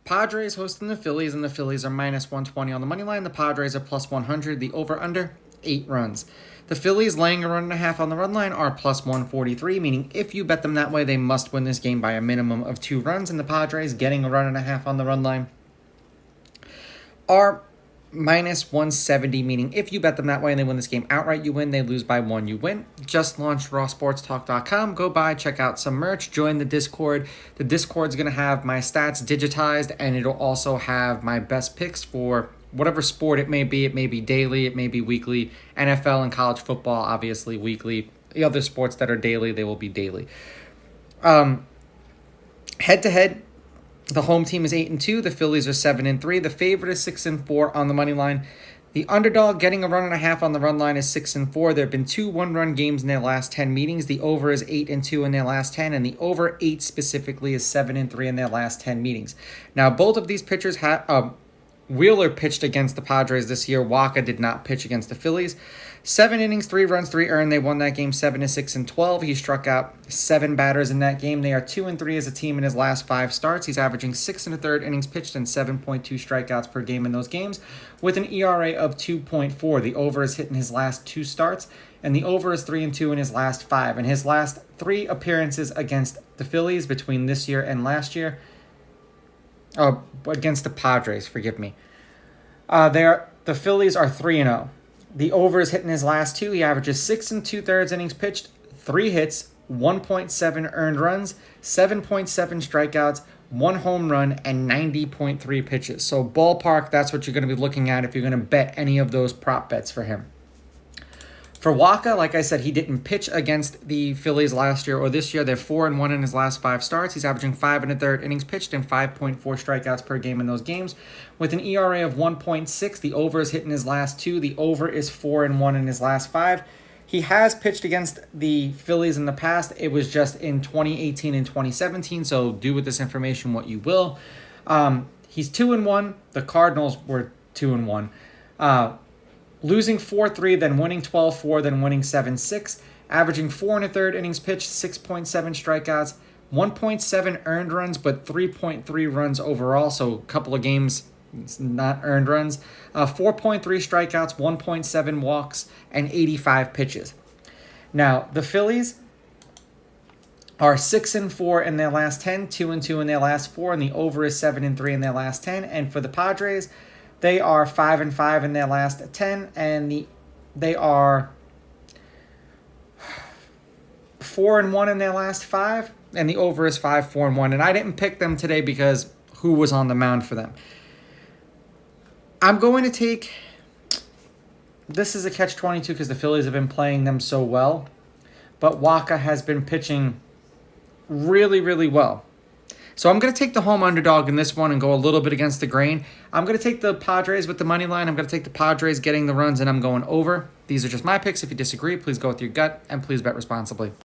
Padres hosting the Phillies, and the Phillies are minus 120 on the money line. The Padres are plus 100. The over-under, 8 runs. The Phillies laying a run and a half on the run line are plus 143, meaning if you bet them that way, they must win this game by a minimum of 2 runs. And the Padres getting a run and a half on the run line are minus 170, meaning if you bet them that way and they win this game outright, you win. They lose by 1, you win. Just launched rawsportstalk.com. Go by, check out some merch, join the Discord. The Discord's going to have my stats digitized, and it'll also have my best picks for whatever sport it may be. It may be daily, it may be weekly. NFL and college football, obviously weekly. The other sports that are daily, they will be daily. Head-to-head, the home team is 8-2. The Phillies are 7-3. The favorite is 6-4 on the money line. The underdog getting a run and a half on the run line is 6-4. There have been 2 one-run games in their last 10 meetings. The over is 8-2 in their last 10, and the over 8 specifically is 7-3 in their last 10 meetings. Now, both of these pitchers have Wheeler pitched against the Padres this year. Waka did not pitch against the Phillies. 7 innings, 3 runs, 3 earned. They won that game 7-6-12. He struck out 7 batters in that game. They are 2-3 as a team in his last 5 starts. He's averaging 6 1/3 innings pitched and 7.2 strikeouts per game in those games, with an ERA of 2.4. The over is hit in his last 2 starts, and the over is 3-2 in his last 5. In his last 3 appearances against the Phillies between this year and last year, against the Padres, forgive me. The Phillies are 3-0. The over is hitting his last 2. He averages 6 2/3 innings pitched, 3 hits, 1.7 earned runs, 7.7 strikeouts, 1 home run, and 90.3 pitches. So ballpark, that's what you're going to be looking at if you're going to bet any of those prop bets for him. For Waka, like I said, he didn't pitch against the Phillies last year or this year. They're 4-1 in his last 5 starts. He's averaging 5 1/3 innings pitched and 5.4 strikeouts per game in those games, with an ERA of 1.6. The over is hitting his last 2. The over is 4-1 in his last 5. He has pitched against the Phillies in the past. It was just in 2018 and 2017, so do with this information what you will. He's 2-1. The Cardinals were 2-1. Losing 4-3, then winning 12-4, then winning 7-6, averaging 4 1/3 innings pitched, 6.7 strikeouts, 1.7 earned runs, but 3.3 runs overall, so a couple of games not earned runs, 4.3 strikeouts, 1.7 walks, and 85 pitches. Now, the Phillies are 6-4 in their last 10, 2-2 in their last 4, and the over is 7-3 in their last 10. And for the Padres, they are 5-5 in their last 10, and they are 4-1 in their last 5, and the over is 5-4-1. And I didn't pick them today because who was on the mound for them. I'm going to take, this is a catch-22 because the Phillies have been playing them so well, but Waka has been pitching really, really well. So I'm going to take the home underdog in this one and go a little bit against the grain. I'm going to take the Padres with the money line. I'm going to take the Padres getting the runs, and I'm going over. These are just my picks. If you disagree, please go with your gut, and please bet responsibly.